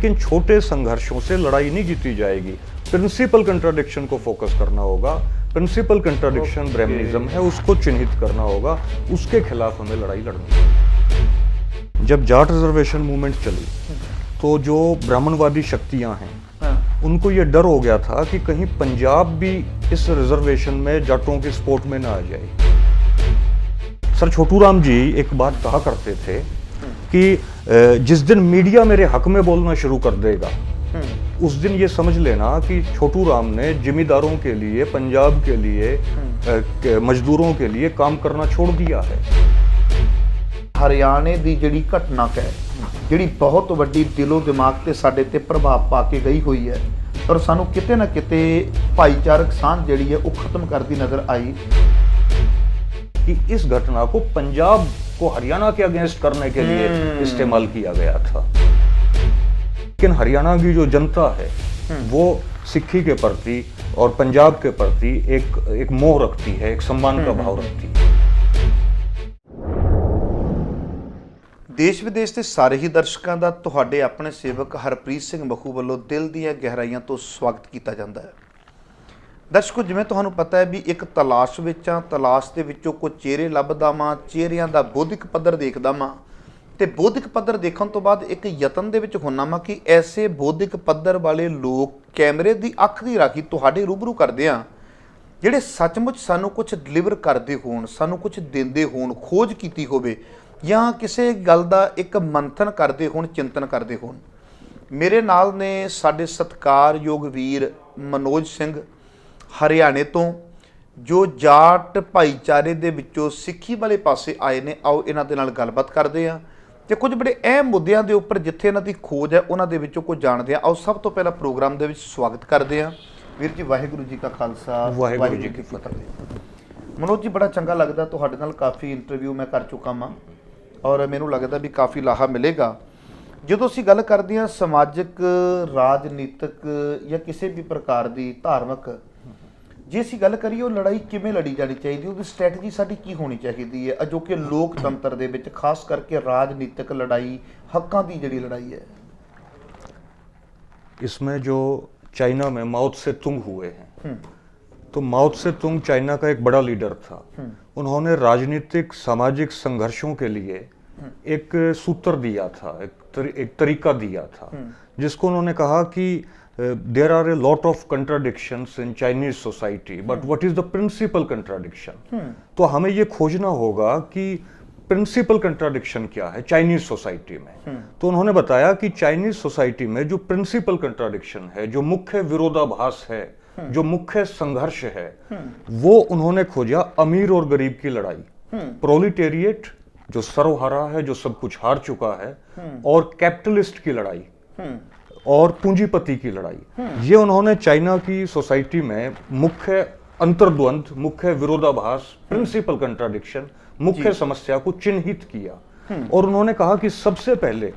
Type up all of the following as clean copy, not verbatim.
लेकिन छोटे संघर्षों से लड़ाई नहीं जीती जाएगी। प्रिंसिपल कंट्राडिक्शन को फोकस करना होगा। प्रिंसिपल कंट्राडिक्शन ब्रह्मनिज्म है, उसको चिन्हित करना होगा, उसके खिलाफ हमें लड़ाई लड़नी है। जब जाट रिजर्वेशन मूवमेंट चली तो जो ब्राह्मणवादी शक्तियां हैं उनको ये डर हो गया था कि कहीं पंजाब भी इस रिजर्वेशन में जाटों की सपोर्ट में ना आ जाए। सर छोटू राम जी एक बात कहा करते थे कि जिस दिन मीडिया मेरे हक में बोलना शुरू कर देगा उस दिन ये समझ लेना कि छोटू राम ने जिमीदारों के लिए, पंजाब के लिए, मजदूरों के लिए काम करना छोड़ दिया है। हरियाणे की जिहड़ी घटना है, जिहड़ी बहुत वड्डी दिलो दिमाग ते साडे ते प्रभाव पा के गई हुई है और सानू किते ना किते भाईचारक साਂਝ जिहड़ी है वो खत्म करती नजर आई कि इस घटना को पंजाब को हरियाणा के अगेंस्ट करने के लिए इस्तेमाल किया गया था। लेकिन हरियाणा की जो जनता है वो सिक्खी के प्रति और पंजाब के प्रति एक मोह रखती है, एक सम्मान का भाव रखती है। देश विदेश के सारे ही दर्शकों का तुहाडे अपने सेवक हरप्रीत सिंह मखू वालों दिल ਦੀਆਂ गहराइयां तो स्वागत किया जाता है। दर्शकों जिवें तुहानूं पता है भी एक तलाश विच आ, तलाश दे विचों कुछ चेहरे लभदा वां, चेहरिਆਂ ਦਾ बौद्धिक पद्धर देखदा वां ते बौद्धिक पद्धर देखण तो बाद एक यतन दे विच हुंदा वां कि ऐसे बौद्धिक पद्धर वाले लोग कैमरे की अख की राखी तुहाडे रूबरू करदे आ जिहड़े सचमुच सानूं कुछ डिलीवर करदे होण, सानूं कुछ दिंदे होण, खोज कीती होवे या किसी गल का एक मंथन करते होण, चिंतन करते होण। मेरे नाल ने साडे सत्कारयोग वीर मनोज सिंह हरियाणे तो जो जाट भाईचारे दे विचों सिੱਖੀ वाले पासे आए ने। आओ इन्हां दे नाल गलबात करदे आ ते कुछ बड़े अहम मुद्दों के उपर जिथे इन्हां दी खोज है उन्हां दे विचों कुछ जाणदे आ। आओ सब तो पहला प्रोग्राम दे विच स्वागत करदे आ वीर जी। वाहिगुरू जी का खालसा, वाहिगुरू जी की फतेह। मनोज जी बड़ा चंगा लगदा, तुहाडे नाल काफ़ी इंटरव्यू मैं कर चुका हाँ और मैनू लगता भी काफ़ी लाहा मिलेगा। जो असीं गल करते हैं समाजिक, राजनीतिक या किसी भी प्रकार की धार्मिक, जे असीं गल करिए लड़ाई किवें लड़ी जानी चाहिए, उसकी स्ट्रैटजी साडी की होनी चाहिए है जो कि लोकतंत्र दे विच खास करके राजनीतिक लड़ाई, हक्कां दी जिहड़ी लड़ाई है। इसमें जो चाइना में माओ त्से तुंग हुए हैं तो माओ त्से तुंग चाइना का एक बड़ा लीडर था। उन्होंने राजनीतिक सामाजिक संघर्षों के लिए एक सूत्र दिया था, एक तरीका दिया था जिसको उन्होंने कहा कि there are a lot of contradictions in Chinese society but what is the principal contradiction. तो हमें ये खोजना होगा कि प्रिंसिपल कंट्राडिक्शन क्या है चाइनीज सोसाइटी में। तो उन्होंने बताया कि चाइनीज सोसाइटी में जो प्रिंसिपल कंट्राडिक्शन है, जो मुख्य विरोधाभास है, जो मुख्य संघर्ष है, वो उन्होंने खोजा अमीर और गरीब की लड़ाई, प्रोलिटेरिएट जो सर्वहारा है, जो सब कुछ हार चुका है, और कैपिटलिस्ट की लड़ाई और पूंजीपति की लड़ाई। ये उन्होंने चाइना की सोसाइटी में मुख्य अंतर्द्वंद, मुख्य विरोधाभास, प्रिंसिपल कंट्राडिक्शन, मुख्य समस्या को चिन्हित किया और उन्होंने कहा कि सबसे पहले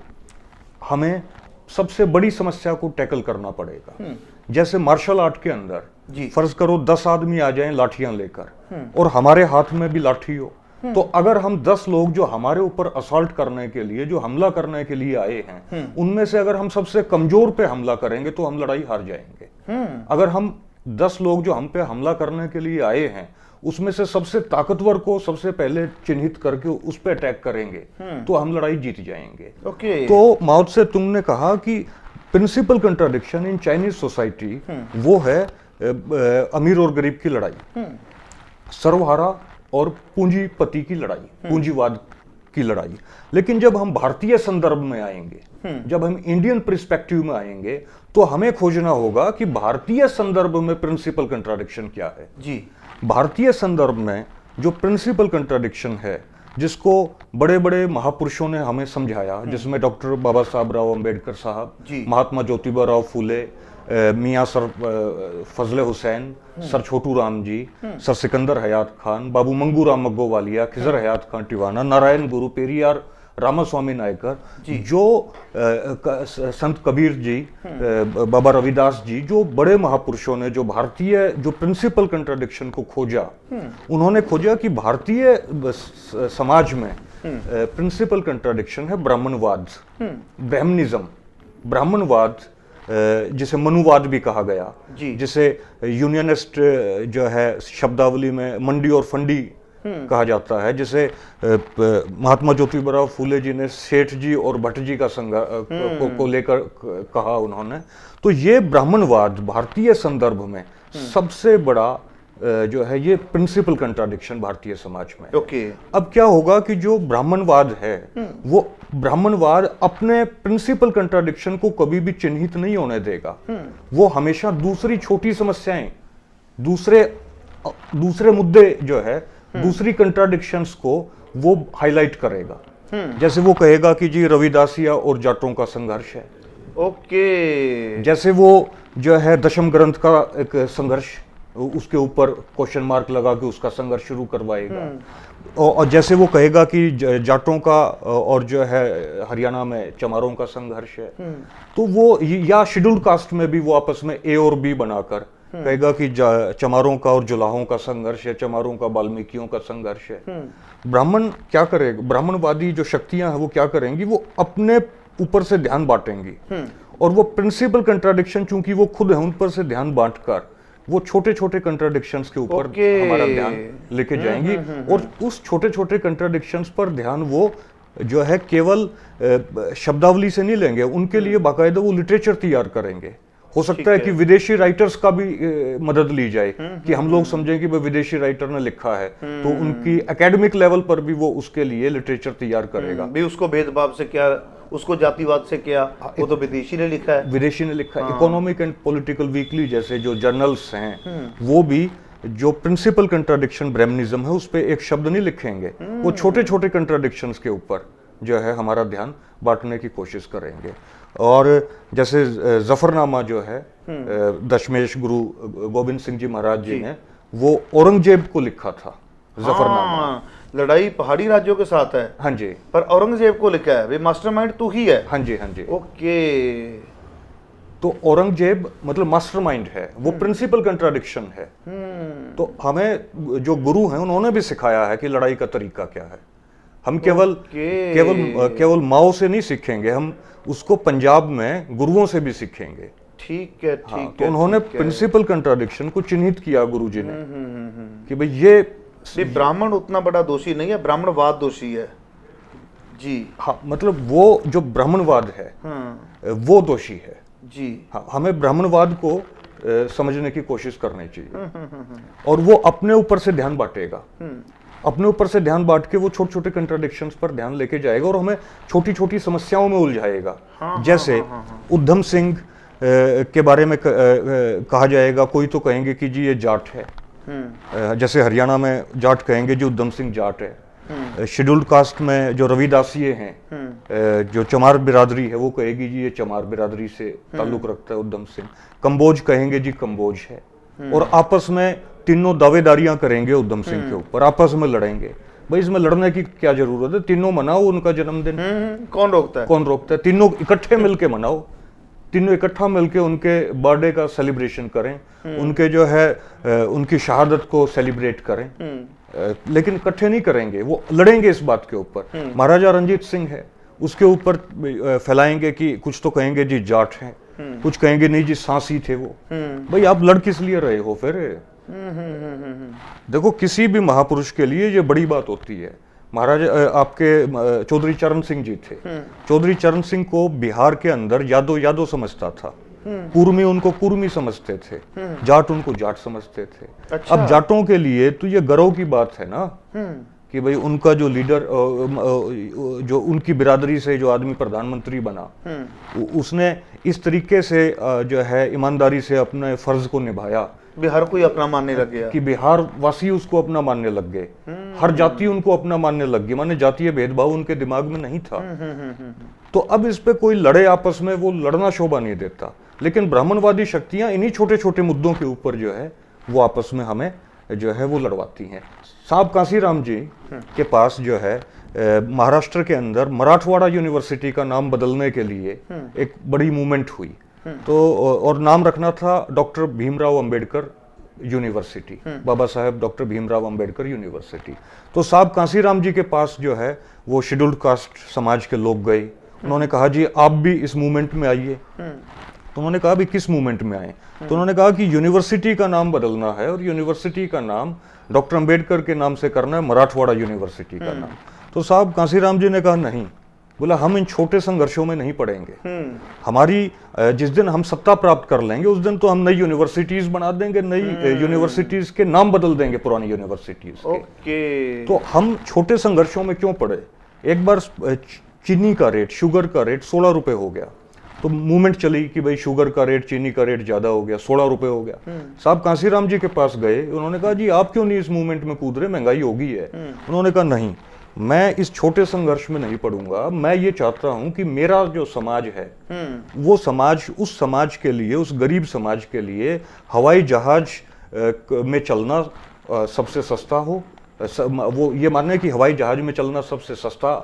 हमें सबसे बड़ी समस्या को टैकल करना पड़ेगा। जैसे मार्शल आर्ट के अंदर फर्ज करो 10 आदमी आ जाएं लाठियां लेकर और हमारे हाथ में भी लाठी हो, तो अगर हम 10 लोग जो हमारे ऊपर असॉल्ट करने के लिए, जो हमला करने के लिए आए हैं, उनमें से अगर हम सबसे कमजोर पे हमला करेंगे तो हम लड़ाई हार जाएंगे। अगर हम 10 लोग जो हम पे हमला करने के लिए आए हैं उसमें से सबसे ताकतवर को सबसे पहले चिन्हित करके उस पे अटैक करेंगे तो हम लड़ाई जीत जाएंगे। तो माओ त्से तुंग ने कहा कि principal contradiction in Chinese society वो है अमीर और गरीब की लड़ाई, सर्वहारा और पूंजीपति की लड़ाई, पूंजीवाद की लड़ाई। लेकिन जब हम भारतीय संदर्भ में आएंगे, जब हम इंडियन पर्सपेक्टिव में आएंगे, तो हमें खोजना होगा कि भारतीय संदर्भ में प्रिंसिपल कंट्राडिक्शन क्या है जी। भारतीय संदर्भ में जो प्रिंसिपल कंट्राडिक्शन है, जिसको बड़े बड़े महापुरुषों ने हमें समझाया, जिसमें डॉक्टर बाबा साहब राव अंबेडकर साहब, महात्मा ज्योतिबा राव फूले, मियाँ सर फजले हुसैन, सर छोटू राम जी, सर सिकंदर हयात खान, बाबू मंगू राम मग्गोवालिया, खिजर हयात खान टिवाना, नारायण गुरु, पेरियार रामास्वामी नायकर, जो संत कबीर जी, बाबा रविदास जी, जो बड़े महापुरुषों ने जो भारतीय जो प्रिंसिपल कंट्राडिक्शन को खोजा, उन्होंने खोजा कि भारतीय समाज में प्रिंसिपल कंट्राडिक्शन है ब्राह्मणवाद, ब्रह्मनिज्म, ब्राह्मणवाद, जिसे मनुवाद भी कहा गया, जिसे यूनियनिस्ट जो है शब्दावली में मंडी और फंडी कहा जाता है, जिसे महात्मा ज्योतिबा फूले जी ने सेठ जी और भट्ट जी का संघर्ष को लेकर कहा उन्होंने। तो ये ब्राह्मणवाद भारतीय संदर्भ में सबसे बड़ा जो है ये प्रिंसिपल कंट्राडिक्शन भारतीय समाज में। अब क्या होगा कि जो ब्राह्मणवाद है वो ब्राह्मणवाद अपने प्रिंसिपल कंट्राडिक्शन को कभी भी चिन्हित नहीं होने देगा। वो हमेशा दूसरी छोटी समस्याएं, दूसरे मुद्दे जो है, दूसरी कंट्राडिक्शंस को वो हाईलाइट करेगा। जैसे वो कहेगा कि जी रविदासिया और जाटों का संघर्ष है। जैसे वो जो है दशम ग्रंथ का एक संघर्ष, उसके ऊपर क्वेश्चन मार्क लगा के उसका संघर्ष शुरू करवाएगा। और जैसे वो कहेगा कि जाटों का और जो है हरियाणा में चमारों का संघर्ष है, तो वो या शेड्यूल्ड कास्ट में भी वो आपस में ए और बी बनाकर कहेगा कि चमारों का और जुलाहों का संघर्ष है, चमारों का वाल्मीकियों का संघर्ष है। ब्राह्मण क्या करेगा, ब्राह्मणवादी जो शक्तियां हैं वो क्या करेंगी, वो अपने ऊपर से ध्यान बांटेंगी और वो प्रिंसिपल कंट्राडिक्शन चूंकि वो खुद है, उन पर से ध्यान बांटकर वो छोटे छोटे कंट्राडिक्शंस के ऊपर हमारा ध्यान लेके जाएंगी। और उस छोटे छोटे कंट्राडिक्शंस पर ध्यान वो जो है केवल शब्दावली से नहीं लेंगे, उनके लिए बाकायदा वो लिटरेचर तैयार करेंगे। हो सकता है कि विदेशी राइटर्स का भी मदद ली जाए कि हम लोग समझें कि वह विदेशी राइटर ने लिखा है, तो उनकी एकेडमिक लेवल पर भी वो उसके लिए लिटरेचर तैयार करेगा। भी उसको भेदभाव से क्या, उसको जातिवाद से क्या, वो तो विदेशी ने लिखा है। विदेशी ने लिखा है। इकोनॉमिक एंड पॉलिटिकल वीकली जैसे जो जर्नल्स हैं वो भी जो प्रिंसिपल कंट्राडिक्शन ब्राह्मणिज्म है उस पर एक शब्द नहीं लिखेंगे, वो छोटे छोटे कंट्राडिक्शंस के ऊपर जो है हमारा ध्यान बांटने की कोशिश करेंगे। और जैसे जफरनामा जो है दशमेश गुरु गोविंद सिंह जी महाराज जी ने वो औरंगजेब को लिखा था। जफरनामा लड़ाई पहाड़ी राज्यों के साथ है। हाँ जी, पर औरंगजेब को लिखा है, वे मास्टरमाइंड तू ही है। हाँ जी, हाँ जी। तो औरंगजेब मतलब मास्टरमाइंड है, वो प्रिंसिपल कंट्राडिक्शन है। तो हमें जो गुरु हैं उन्होंने भी सिखाया है कि लड़ाई का तरीका क्या है। हम केवल माओ से नहीं सीखेंगे, हम उसको पंजाब में गुरुओं से भी सीखेंगे। ठीक है, ठीक है। तो उन्होंने प्रिंसिपल कंट्राडिक्शन को चिन्हित किया गुरु जी ने कि भाई ये ब्राह्मण उतना बड़ा दोषी नहीं है, ब्राह्मणवाद दोषी है जी। हाँ, मतलब वो जो ब्राह्मणवाद है वो दोषी है जी। हाँ, हमें ब्राह्मणवाद को समझने की कोशिश करनी चाहिए और वो अपने ऊपर से ध्यान बांटेगा। अपने ऊपर से ध्यान बांट के वो छोटे छोटे कंट्राडिक्शंस पर ध्यान लेके जाएगा और हमें छोटी छोटी समस्याओं में उलझाएगा। जैसे उधम सिंह के बारे में कहा जाएगा, कोई तो कहेंगे कि जी ये जाट है, जैसे हरियाणा में जाट कहेंगे जी उधम सिंह जाट है। शेड्यूल्ड कास्ट में जो रविदासिये हैं, जो चमार बिरादरी है, वो कहेगी जी ये चमार बिरादरी से ताल्लुक रखता है उधम सिंह। कंबोज कहेंगे जी कंबोज है। और आपस में तीनों दावेदारियां करेंगे उधम सिंह के ऊपर, आपस में लड़ेंगे। भाई इसमें लड़ने की क्या जरूरत है, तीनों मनाओ उनका जन्मदिन। कौन रोकता है? कौन रोकता है? तीनों इकट्ठे मिलके मनाओ, तीनों इकट्ठा मिलके उनके बर्थडे का सेलिब्रेशन करें, उनके जो है उनकी शहादत को सेलिब्रेट करें। लेकिन इकट्ठे नहीं करेंगे, वो लड़ेंगे इस बात के ऊपर। महाराजा रंजीत सिंह है, उसके ऊपर फैलाएंगे कि कुछ तो कहेंगे जी जाट है, कुछ कहेंगे नहीं जी सांसी थे वो। भाई आप लड़ किस लिए रहे हो फिर? देखो किसी भी महापुरुष के लिए ये बड़ी बात होती है। महाराजा आपके चौधरी चरण सिंह जी थे। चौधरी चरण सिंह को बिहार के अंदर यादव समझता था, कुर्मी उनको कुर्मी समझते थे, जाट उनको जाट समझते थे। अच्छा। अब जाटों के लिए तो ये गर्व की बात है ना कि भाई उनका जो लीडर, जो उनकी बिरादरी से जो आदमी प्रधानमंत्री बना, उसने इस तरीके से जो है ईमानदारी से अपने फर्ज को निभाया, बिहार को ही अपना मानने लग गया कि बिहार वासी उसको अपना मानने लग गए। हर जाति उनको अपना मानने लग गई, माने जातीय भेदभाव उनके दिमाग में नहीं था। तो अब इस पे कोई लड़े आपस में, वो लड़ना शोभा नहीं देता। लेकिन ब्राह्मणवादी शक्तियां इन्हीं छोटे छोटे मुद्दों के ऊपर जो है वो आपस में हमें जो है वो लड़वाती हैं। साहब कांसीराम जी के पास जो है महाराष्ट्र के अंदर मराठवाड़ा यूनिवर्सिटी का नाम बदलने के लिए एक बड़ी मूवमेंट हुई। तो और नाम रखना था doctor Bhimrao Ambedkar university, Baba Saheb doctor Bhimrao Ambedkar university. तो साहब कांसीराम जी के पास जो है वो शेड्यूल्ड कास्ट समाज के लोग गए उन्होंने कहा जी आप भी इस मूवमेंट में आइए। तो उन्होंने कहा भी किस मूवमेंट में आए? तो उन्होंने कहा कि यूनिवर्सिटी का नाम बदलना है और यूनिवर्सिटी का नाम डॉक्टर अंबेडकर के नाम से करना है, मराठवाड़ा यूनिवर्सिटी का नाम। तो साहब कांसीराम जी ने कहा नहीं, बोला हम इन छोटे संघर्षों में नहीं पड़ेंगे। हमारी जिस दिन हम सत्ता प्राप्त कर लेंगे उस दिन तो हम नई यूनिवर्सिटीज बना देंगे, नई यूनिवर्सिटीज के नाम बदल देंगे पुरानी यूनिवर्सिटीज के। तो हम छोटे संघर्षों में क्यों पड़े? एक बार चीनी का रेट, शुगर का रेट 16 रुपए हो गया, तो मूवमेंट चली कि भाई शुगर का रेट, चीनी का रेट ज्यादा हो गया, 16 रुपए हो गया। साहब कांसीराम जी के पास गए, उन्होंने कहा जी आप क्यों नहीं इस मूवमेंट में कूद रहे, महंगाई होगी है। उन्होंने कहा नहीं, मैं इस छोटे संघर्ष में नहीं पड़ूंगा, मैं ये चाहता हूं कि मेरा जो समाज है वो समाज, उस समाज के लिए, उस गरीब समाज के लिए हवाई जहाज में चलना सबसे सस्ता हो। वो ये माने कि हवाई जहाज में चलना सबसे सस्ता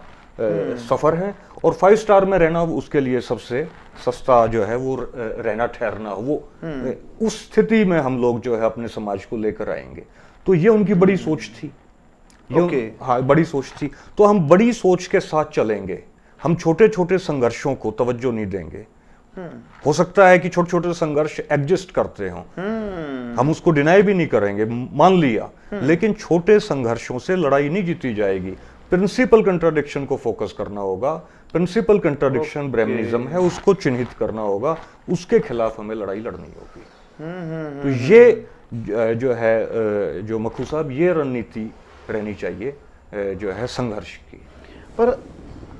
सफर है और 5 स्टार में रहना उसके लिए सबसे सस्ता जो है वो रहना ठहरना। वो उस स्थिति में हम लोग जो है अपने समाज को लेकर आएंगे। तो ये उनकी बड़ी सोच थी। हाँ, बड़ी सोच थी। तो हम बड़ी सोच के साथ चलेंगे, हम छोटे छोटे संघर्षों को तवज्जो नहीं देंगे। हो सकता है कि छोटे छोटे संघर्ष एग्जिस्ट करते हों, हम उसको डिनाई भी नहीं करेंगे, मान लिया, लेकिन छोटे संघर्षों से लड़ाई नहीं जीती जाएगी। प्रिंसिपल कंट्राडिक्शन को फोकस करना होगा। प्रिंसिपल कंट्राडिक्शन ब्रह्मनिज्म है, उसको चिन्हित करना होगा, उसके खिलाफ हमें लड़ाई लड़नी होगी। तो ये जो है, जो मक्खू साहब, ये रणनीति रहनी चाहिए जो है संघर्ष की। पर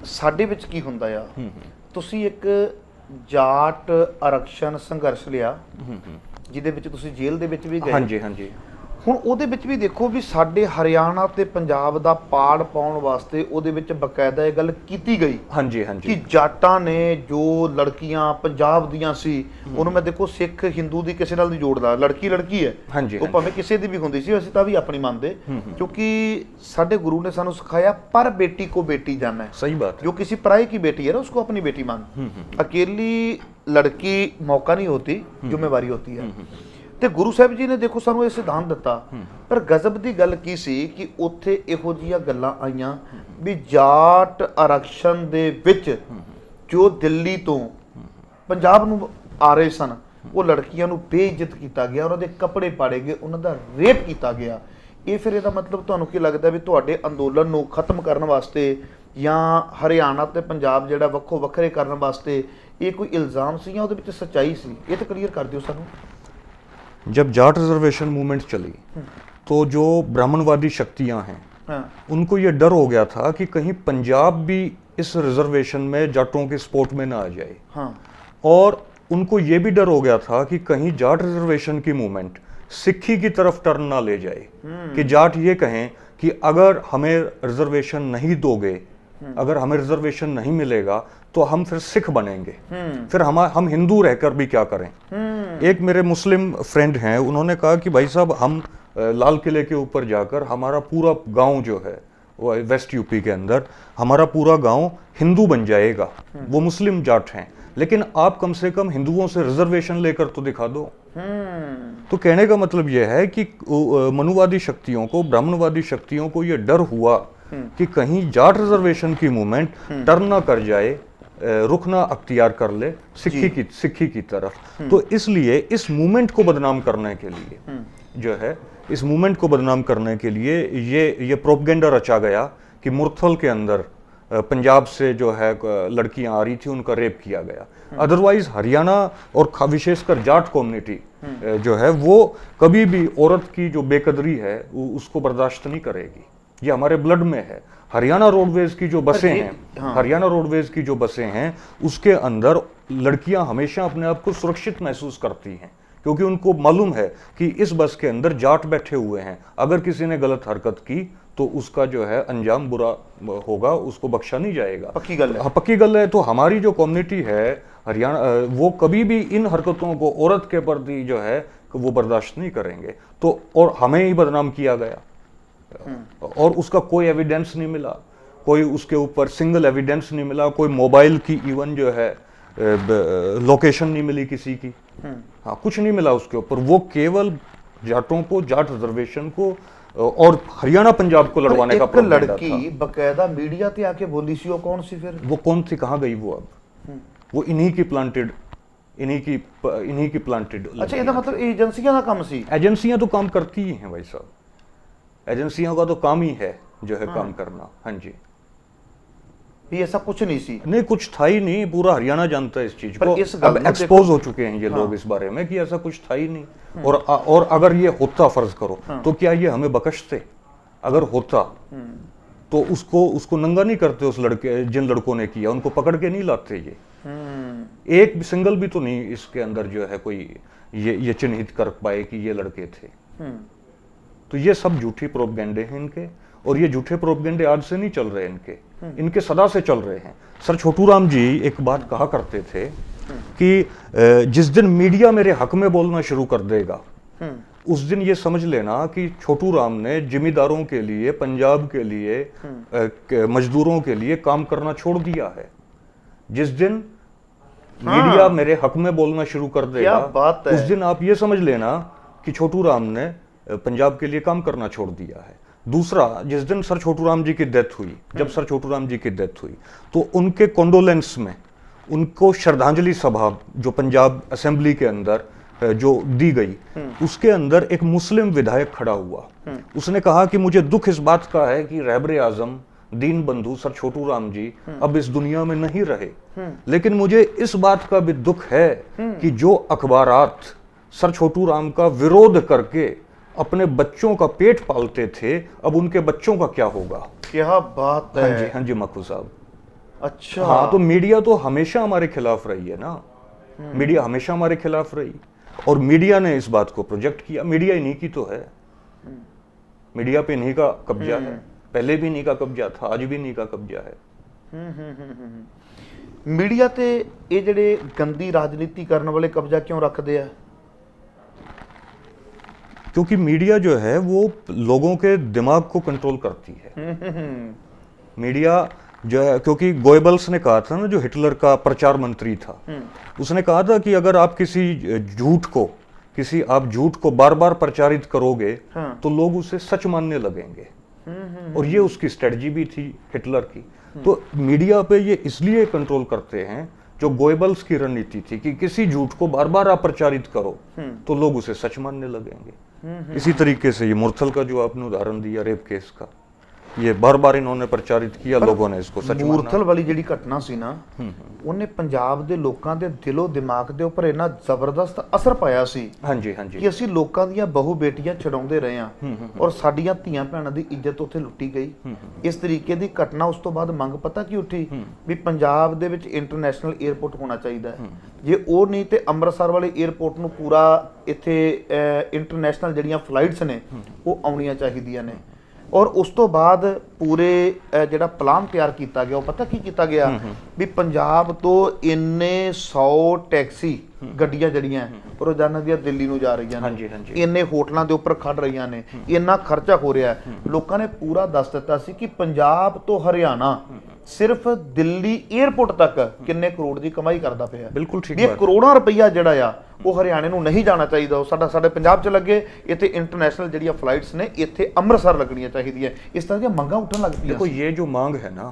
ਸਾਡੇ ਵਿੱਚ ਕੀ ਹੁੰਦਾ ਆ, ਤੁਸੀਂ ਇੱਕ ਜਾਟ ਆਰਕਸ਼ਣ ਸੰਘਰਸ਼ ਲਿਆ ਜਿਹਦੇ ਵਿੱਚ ਤੁਸੀਂ ਜੇਲ੍ਹ ਦੇ ਵਿੱਚ ਵੀ ਗਏ। ਹਾਂਜੀ ਹਾਂਜੀ। ਹੁਣ ਉਹਦੇ ਵਿੱਚ ਵੀ ਦੇਖੋ ਵੀ ਸਾਡੇ ਹਰਿਆਣਾ ਤੇ ਪੰਜਾਬ ਦਾ ਪਾੜ ਪਾਉਣ ਵਾਸਤੇ ਉਹਦੇ ਵਿੱਚ ਬਕਾਇਦਾ ਇਹ ਗੱਲ ਕੀਤੀ ਗਈ ਹਾਂਜੀ ਹਾਂਜੀ ਕਿ ਜਾਟਾਂ ਨੇ ਜੋ ਲੜਕੀਆਂ ਪੰਜਾਬ ਦੀਆਂ ਸੀ, ਉਹਨੂੰ ਮੈਂ ਦੇਖੋ ਸਿੱਖ ਹਿੰਦੂ ਦੀ ਕਿਸੇ ਨਾਲ ਨਹੀਂ ਜੋੜਦਾ, ਲੜਕੀ ਲੜਕੀ ਹੈ, ਉਹ ਭਾਵੇਂ ਕਿਸੇ ਦੀ ਵੀ ਹੁੰਦੀ ਸੀ, ਅਸੀਂ ਤਾਂ ਵੀ ਆਪਣੀ ਮੰਨਦੇ, ਕਿਉਂਕਿ ਸਾਡੇ ਗੁਰੂ ਨੇ ਸਾਨੂੰ ਸਿਖਾਇਆ ਪਰ बेटी को बेटी जानना है। सही बात है। जो किसी पराई की बेटी है ना उसको अपनी बेटी मान। अकेली लड़की मौका नहीं होती, जिम्मेवारी होती है। ਤੇ ਗੁਰੂ ਸਾਹਿਬ ਜੀ ਨੇ ਦੇਖੋ ਸਾਨੂੰ ਇਹ ਸਿਧਾਂਤ ਦਿੱਤਾ। ਪਰ ਗਜ਼ਬ ਦੀ ਗੱਲ ਕੀ ਸੀ ਕਿ ਉੱਥੇ ਇਹੋ ਜਿਹੀਆਂ ਗੱਲਾਂ ਆਈਆਂ ਵੀ ਜਾਟ ਆਰਕਸ਼ਣ ਦੇ ਵਿੱਚ ਜੋ ਦਿੱਲੀ ਤੋਂ ਪੰਜਾਬ ਨੂੰ ਆ ਰਹੇ ਸਨ, ਉਹ ਲੜਕੀਆਂ ਨੂੰ ਬੇਇੱਜ਼ਤ ਕੀਤਾ ਗਿਆ, ਉਹਨਾਂ ਦੇ ਕੱਪੜੇ ਪਾੜੇ ਗਏ, ਉਹਨਾਂ ਦਾ ਰੇਪ ਕੀਤਾ ਗਿਆ। ਇਹ ਫਿਰ ਇਹਦਾ ਮਤਲਬ ਤੁਹਾਨੂੰ ਕੀ ਲੱਗਦਾ ਵੀ ਤੁਹਾਡੇ ਅੰਦੋਲਨ ਨੂੰ ਖਤਮ ਕਰਨ ਵਾਸਤੇ ਜਾਂ ਹਰਿਆਣਾ ਤੇ ਪੰਜਾਬ ਜਿਹੜਾ ਵੱਖੋ ਵੱਖਰੇ ਕਰਨ ਵਾਸਤੇ ਇਹ ਕੋਈ ਇਲਜ਼ਾਮ ਸੀ ਜਾਂ ਉਹਦੇ ਵਿੱਚ ਸੱਚਾਈ ਸੀ? ਇਹ ਤਾਂ ਕਲੀਅਰ ਕਰ ਦਿਓ ਸਾਨੂੰ। जब जाट रिजर्वेशन मूवमेंट चली तो जो ब्राह्मणवादी शक्तियां हैं उनको ये डर हो गया था कि कहीं पंजाब भी इस रिजर्वेशन में जाटों के स्पोर्ट में ना आ जाए। और उनको ये भी डर हो गया था कि कहीं जाट रिजर्वेशन की मूवमेंट सिक्खी की तरफ टर्न ना ले जाए, कि जाट ये कहें कि अगर हमें रिजर्वेशन नहीं दोगे, अगर हमें रिजर्वेशन नहीं मिलेगा तो हम फिर सिख बनेंगे, फिर हम हिंदू रहकर भी क्या करें। एक मेरे मुस्लिम फ्रेंड हैं, उन्होंने कहा कि भाई साहब हम लाल किले के ऊपर जाकर हमारा पूरा गांव जो है वो वेस्ट यूपी के अंदर हमारा पूरा गांव हिंदू बन जाएगा, वो मुस्लिम जाट हैं, लेकिन आप कम से कम हिंदुओं से रिजर्वेशन लेकर तो दिखा दो। तो कहने का मतलब यह है कि मनुवादी शक्तियों को, ब्राह्मणवादी शक्तियों को यह डर हुआ कि कहीं जाट रिजर्वेशन की मूवमेंट टर्न ना कर जाए, रुकना अख्तियार कर ले सिक्खी की तरफ। तो इसलिए इस मूवमेंट को बदनाम करने के लिए जो है, इस मूवमेंट को बदनाम करने के लिए ये प्रोपगेंडा रचा गया कि मुरथल के अंदर पंजाब से जो है लड़कियां आ रही थी, उनका रेप किया गया। अदरवाइज हरियाणा और विशेषकर जाट कम्युनिटी जो है वो कभी भी औरत की जो बेकदरी है उसको बर्दाश्त नहीं करेगी। ये हमारे ब्लड में है। हरियाणा रोडवेज की जो बसें हैं, हरियाणा रोडवेज की जो बसें हैं उसके अंदर लड़कियां हमेशा अपने आप को सुरक्षित महसूस करती हैं, क्योंकि उनको मालूम है कि इस बस के अंदर जाट बैठे हुए हैं, अगर किसी ने गलत हरकत की तो उसका जो है अंजाम बुरा होगा, उसको बख्शा नहीं जाएगा। पक्की गल है। पक्की गल है। तो हमारी जो कम्युनिटी है हरियाणा, वो कभी भी इन हरकतों को औरत के प्रति जो है वो बर्दाश्त नहीं करेंगे। तो और हमें ही बदनाम किया गया और उसका कोई एविडेंस नहीं मिला, कोई उसके ऊपर सिंगल एविडेंस नहीं मिला, कोई मोबाइल की इवन जो है लोकेशन नहीं मिली किसी की। हाँ, कुछ नहीं मिला उसके ऊपर। वो केवल जाटों को, जाट रिजर्वेशन को और हरियाणा पंजाब को लड़वाने का प्रोपेगेंडा था। लड़की बकायदा मीडिया ते आके बोली सी, वो कौन सी फिर? वो कौन थी, कहाँ गई वो अब? वो इन्हीं की प्लांटेड अच्छा, ਇਹਦਾ मतलब एजेंसियां का काम सी? एजेंसियां तो काम करती ही हैं भाई साहब, एजेंसियों का तो काम ही है जो है काम करना। हाँ जी, ये ऐसा कुछ नहीं सी? नहीं, कुछ था ही नहीं, पूरा हरियाणा जानता है इस चीज को। इस अब एक्सपोज हो चुके हैं ये लोग इस बारे में कि ऐसा कुछ था ही नहीं। और अगर ये होता, फर्ज करो, तो क्या ये हमें बख्शते? अगर होता तो उसको नंगा नहीं करते, उस लड़के, जिन लड़कों ने किया उनको पकड़ के नहीं लाते। ये एक सिंगल भी तो नहीं इसके अंदर जो है कोई ये चिन्हित कर पाए कि ये लड़के थे। तो ये सब झूठी प्रोपगेंडे हैं इनके, और ये झूठे प्रोपगेंडे आज से नहीं चल रहे इनके सदा से चल रहे हैं। सर छोटू राम जी एक बात कहा करते थे कि जिस दिन मीडिया मेरे हक में बोलना शुरू कर देगा, उस दिन ये समझ लेना कि छोटू राम ने जिम्मेदारों के लिए, पंजाब के लिए, मजदूरों के लिए काम करना छोड़ दिया है। जिस दिन मीडिया मेरे हक में बोलना शुरू कर देगा, उस दिन आप ये समझ लेना कि छोटू राम ने पंजाब के लिए काम करना छोड़ दिया है। दूसरा, जिस दिन सर छोटू राम जी की डेथ हुई, जब सर छोटू राम जी की डेथ हुई, तो उनके कॉन्डोलेंस में उनको श्रद्धांजलि सभा जो पंजाब असेंबली के अंदर जो दी गई, उसके अंदर एक मुस्लिम विधायक खड़ा हुआ। उसने कहा कि मुझे दुख इस बात का है कि रहबर आजम दीन बंधु सर छोटू राम जी अब इस दुनिया में नहीं रहे, लेकिन मुझे इस बात का भी दुख है कि जो अखबारात सर छोटू राम का विरोध करके अपने बच्चों का पेट पालते थे, अब उनके बच्चों का क्या होगा। क्या बात है। हाँ जी मक्खू साहब। अच्छा, हाँ, तो मीडिया तो हमेशा हमारे खिलाफ रही है ना, मीडिया हमेशा हमारे खिलाफ रही, और मीडिया ने इस बात को प्रोजेक्ट किया। मीडिया इन्हीं की तो है, मीडिया पे इन्हीं का कब्जा है, पहले भी इन्हीं का कब्जा था, आज भी इन्हीं का कब्जा है। मीडिया ते ये ਜਿਹੜੇ गंदी राजनीति करने वाले कब्जा क्यों रखते हैं? क्योंकि मीडिया जो है वो लोगों के दिमाग को कंट्रोल करती है। मीडिया जो है, क्योंकि गोएबल्स ने कहा था ना, जो हिटलर का प्रचार मंत्री था, उसने कहा था कि अगर आप आप झूठ को बार बार प्रचारित करोगे, तो लोग उसे सच मानने लगेंगे। और ये उसकी स्ट्रेटजी भी थी हिटलर की। तो मीडिया पे ये इसलिए कंट्रोल करते हैं, जो गोएबल्स की रणनीति थी कि किसी झूठ को बार बार आप प्रचारित करो तो लोग उसे सच मानने लगेंगे। इसी तरीके से ये मुरथल का जो आपने उदाहरण दिया, रेप केस का, ये बार बार इन्होंने प्रचारित किया, लोगों ने इसको सच माना। मुरथल वाली ਜਿਹੜੀ ਘਟਨਾ ਸੀ ਨਾ, ਉਹਨੇ ਪੰਜਾਬ ਦੇ ਲੋਕਾਂ ਦੇ ਦਿਲੋਂ ਦਿਮਾਗ ਦੇ ਉੱਪਰ ਇੰਨਾ ਜ਼ਬਰਦਸਤ ਅਸਰ ਪਾਇਆ ਸੀ। ਹਾਂਜੀ ਹਾਂਜੀ, ਕਿ ਅਸੀਂ ਲੋਕਾਂ ਦੀਆਂ ਬਹੂ ਬੇਟੀਆਂ ਛਡਾਉਂਦੇ ਰਹੇ ਹਾਂ, ਔਰ ਸਾਡੀਆਂ ਧੀਆਂ ਭੈਣਾਂ ਦੀ ਇੱਜ਼ਤ ਉੱਥੇ ਲੁੱਟੀ ਗਈ। ਇਸ ਤਰੀਕੇ ਦੀ ਘਟਨਾ ਉਸ ਤੋਂ ਬਾਅਦ ਮੰਗ ਪਤਾ ਕੀ ਉੱਠੀ ਵੀ ਪੰਜਾਬ ਦੇ ਵਿੱਚ ਇੰਟਰਨੈਸ਼ਨਲ 에ਅਰਪੋਰਟ ਹੋਣਾ ਚਾਹੀਦਾ ਹੈ। ਜੇ ਉਹ ਨਹੀਂ ਤੇ ਅੰਮ੍ਰਿਤਸਰ ਵਾਲੇ 에ਅਰਪੋਰਟ ਨੂੰ ਪੂਰਾ ਇੱਥੇ ਇੰਟਰਨੈਸ਼ਨਲ ਜਿਹੜੀਆਂ ਫਲਾਈਟਸ ਨੇ ਉਹ ਆਉਣੀਆਂ ਚਾਹੀਦੀਆਂ ਨੇ। और उस तो बाद पूरे ਜਿਹੜਾ ਪਲਾਨ ਤਿਆਰ ਕੀਤਾ ਗਿਆ, ਉਹ ਪਤਾ ਕੀ ਕੀਤਾ ਗਿਆ ਵੀ ਪੰਜਾਬ ਤੋਂ ਇੰਨੇ 100 ਟੈਕਸੀ ਗੱਡੀਆਂ ਜਿਹੜੀਆਂ ਰੋਜ਼ਾਨਾ ਦੀਆਂ ਦਿੱਲੀ ਨੂੰ ਜਾ ਰਹੀਆਂ ਨੇ, ਇੰਨੇ ਹੋਟਲਾਂ ਦੇ ਉੱਪਰ ਖੜ ਰਹੀਆਂ ਨੇ, ਇੰਨਾ ਖਰਚਾ ਹੋ ਰਿਹਾ। ਲੋਕਾਂ ਨੇ ਪੂਰਾ ਦੱਸ ਦਿੱਤਾ ਸੀ ਕਿ ਪੰਜਾਬ ਤੋਂ ਹਰਿਆਣਾ ਸਿਰਫ ਦਿੱਲੀ 에ਅਰਪੋਰਟ ਤੱਕ ਕਿੰਨੇ ਕਰੋੜ ਦੀ ਕਮਾਈ ਕਰਦਾ ਪਿਆ। ਬਿਲਕੁਲ ਠੀਕ ਹੈ। ਇਹ ਕਰੋੜਾਂ ਰੁਪਈਆ ਜਿਹੜਾ ਆ ਉਹ ਹਰਿਆਣੇ ਨੂੰ ਨਹੀਂ ਜਾਣਾ ਚਾਹੀਦਾ, ਉਹ ਸਾਡੇ ਪੰਜਾਬ 'ਚ ਲੱਗੇ। ਇੱਥੇ ਇੰਟਰਨੈਸ਼ਨਲ ਜਿਹੜੀਆਂ ਫਲਾਈਟਸ ਨੇ ਇੱਥੇ ਅੰਮ੍ਰਿਤਸਰ ਲੱਗਣੀਆਂ ਚਾਹੀਦੀਆਂ। ਇਸ ਤਰ੍ਹਾਂ ਦੀਆਂ ਮੰਗਾਂ ਉੱਠਣ ਲੱਗ ਪਈਆਂ। देखो ये जो मांग है ना